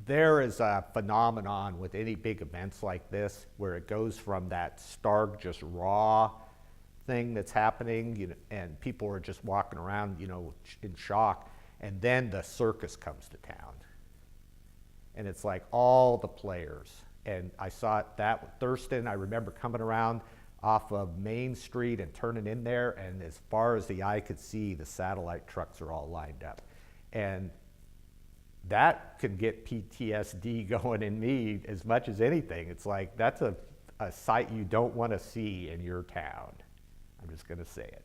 there is a phenomenon with any big events like this where it goes from that stark, just raw thing that's happening, and people are just walking around, in shock, and then the circus comes to town. And it's like all the players. And I saw that with Thurston. I remember coming around off of Main Street and turning in there, and as far as the eye could see, the satellite trucks are all lined up. And that can get PTSD going in me as much as anything. It's like, that's a sight you don't want to see in your town. I'm just going to say it.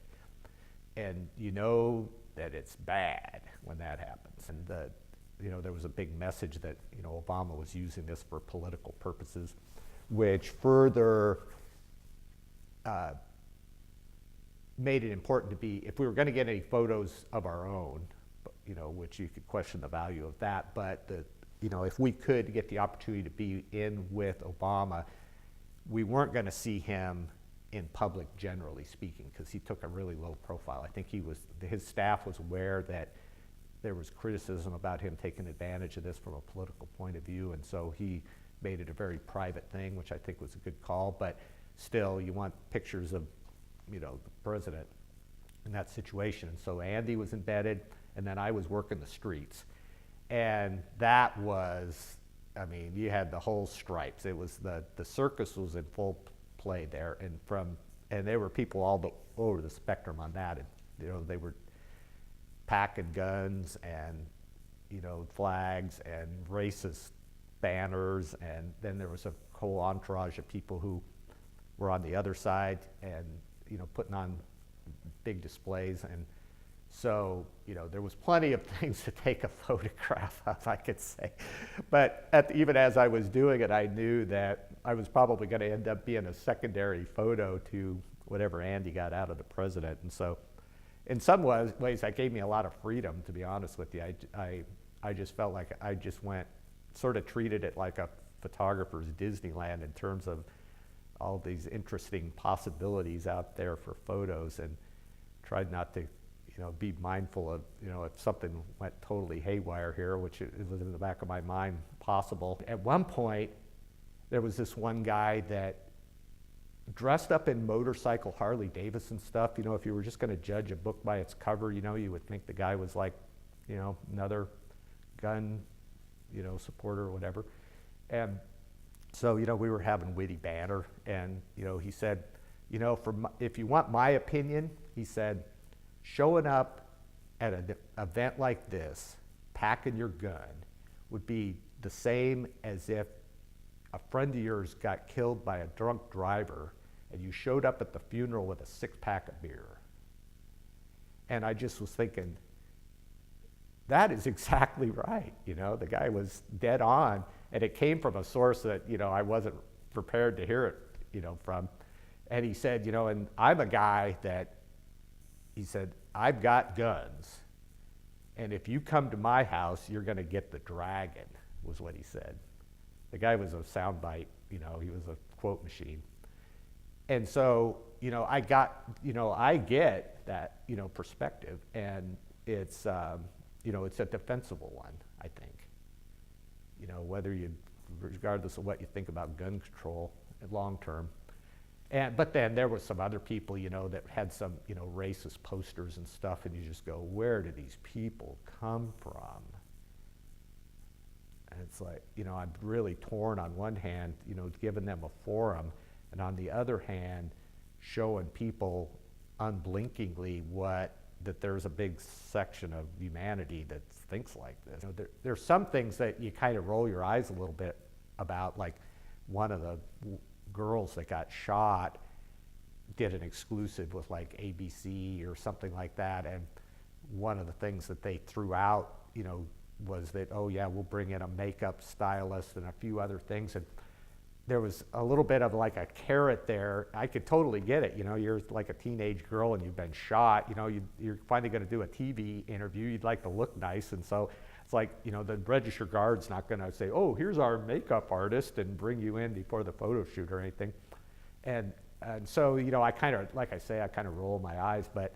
And you know that it's bad when that happens. And there was a big message that, Obama was using this for political purposes, which further made it important to be, if we were going to get any photos of our own, which you could question the value of that, but if we could get the opportunity to be in with Obama, we weren't going to see him in public, generally speaking, because he took a really low profile. I think his staff was aware that there was criticism about him taking advantage of this from a political point of view, and so he made it a very private thing, which I think was a good call. But still, you want pictures of, the president in that situation. And so Andy was embedded, and then I was working the streets. And that was, you had the whole stripes. It was the circus was in full play there, and there were people all over the spectrum on that. And, they were packing guns and, flags and racist banners, and then there was a whole entourage of people who were on the other side and, putting on big displays. And so, there was plenty of things to take a photograph of, I could say. But even as I was doing it, I knew that I was probably going to end up being a secondary photo to whatever Andy got out of the president. And so in some ways, that gave me a lot of freedom, to be honest with you. I just felt like I just sort of treated it like a photographer's Disneyland in terms of all these interesting possibilities out there for photos, and tried not to, be mindful of, if something went totally haywire here, which it was in the back of my mind possible. At one point, there was this one guy that dressed up in motorcycle Harley Davidson stuff. If you were just going to judge a book by its cover, you would think the guy was like, another gun, supporter or whatever. And so, we were having witty banter, and, he said, if you want my opinion, he said, showing up at an event like this, packing your gun, would be the same as if a friend of yours got killed by a drunk driver and you showed up at the funeral with a 6-pack of beer. And I just was thinking, that is exactly right. The guy was dead on, and it came from a source that, I wasn't prepared to hear it, from. And he said, and I'm a guy that, he said, I've got guns, and if you come to my house, you're going to get the dragon, was what he said. The guy was a soundbite, he was a quote machine. And so, I get that, perspective, and it's, it's a defensible one, I think. Regardless of what you think about gun control long term. But then there were some other people, that had some, racist posters and stuff, and you just go, where do these people come from? And it's like, I'm really torn on one hand, giving them a forum, and on the other hand, showing people unblinkingly that there's a big section of humanity that thinks like this. There's some things that you kind of roll your eyes a little bit about, like one of the girls that got shot did an exclusive with like ABC or something like that, and one of the things that they threw out, was that, oh yeah, we'll bring in a makeup stylist and a few other things, and there was a little bit of like a carrot there. I could totally get it. You're like a teenage girl and you've been shot. You're finally going to do a TV interview. You'd like to look nice, and so it's like, the register guard's not going to say, oh, here's our makeup artist, and bring you in before the photo shoot or anything. And so, I kind of, like I say, I kind of roll my eyes, but,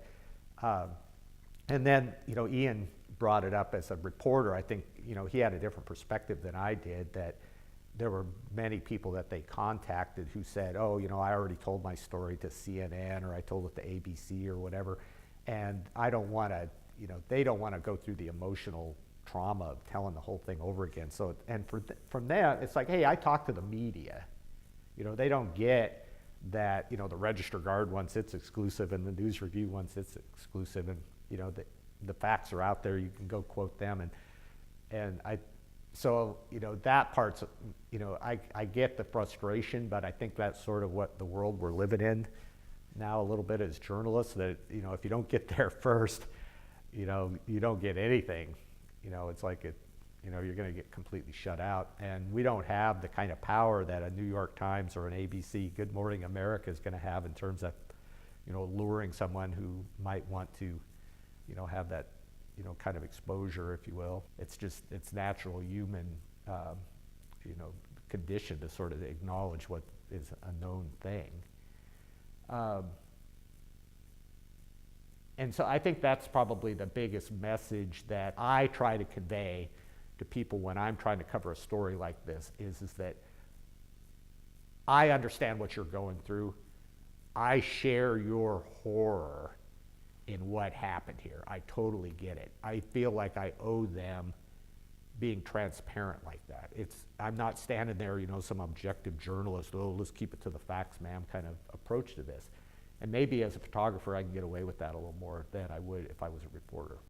and then, Ian brought it up as a reporter, I think, you know, he had a different perspective than I did, that there were many people that they contacted who said, oh, you know, I already told my story to CNN, or I told it to ABC or whatever, and I don't want to, you know, they don't want to go through the emotional trauma of telling the whole thing over again. So, and from there, it's like, hey, I talk to the media. You know, they don't get that, you know, the Register Guard wants its exclusive and the News Review wants its exclusive, and, you know, the facts are out there, you can go quote them, so, you know, that part's, you know, I get the frustration, but I think that's sort of what the world we're living in now a little bit as journalists, that, you know, if you don't get there first, you know, you don't get anything. You know, it's like you know, you're going to get completely shut out. And we don't have the kind of power that a New York Times or an ABC Good Morning America is going to have in terms of, you know, luring someone who might want to, you know, have that, you know, kind of exposure, if you will. It's just, it's natural human, you know, condition to sort of acknowledge what is a known thing. And so I think that's probably the biggest message that I try to convey to people when I'm trying to cover a story like this, is that I understand what you're going through. I share your horror in what happened here. I totally get it. I feel like I owe them being transparent like that. I'm not standing there, you know, some objective journalist, oh, let's keep it to the facts, ma'am, kind of approach to this. And maybe as a photographer, I can get away with that a little more than I would if I was a reporter.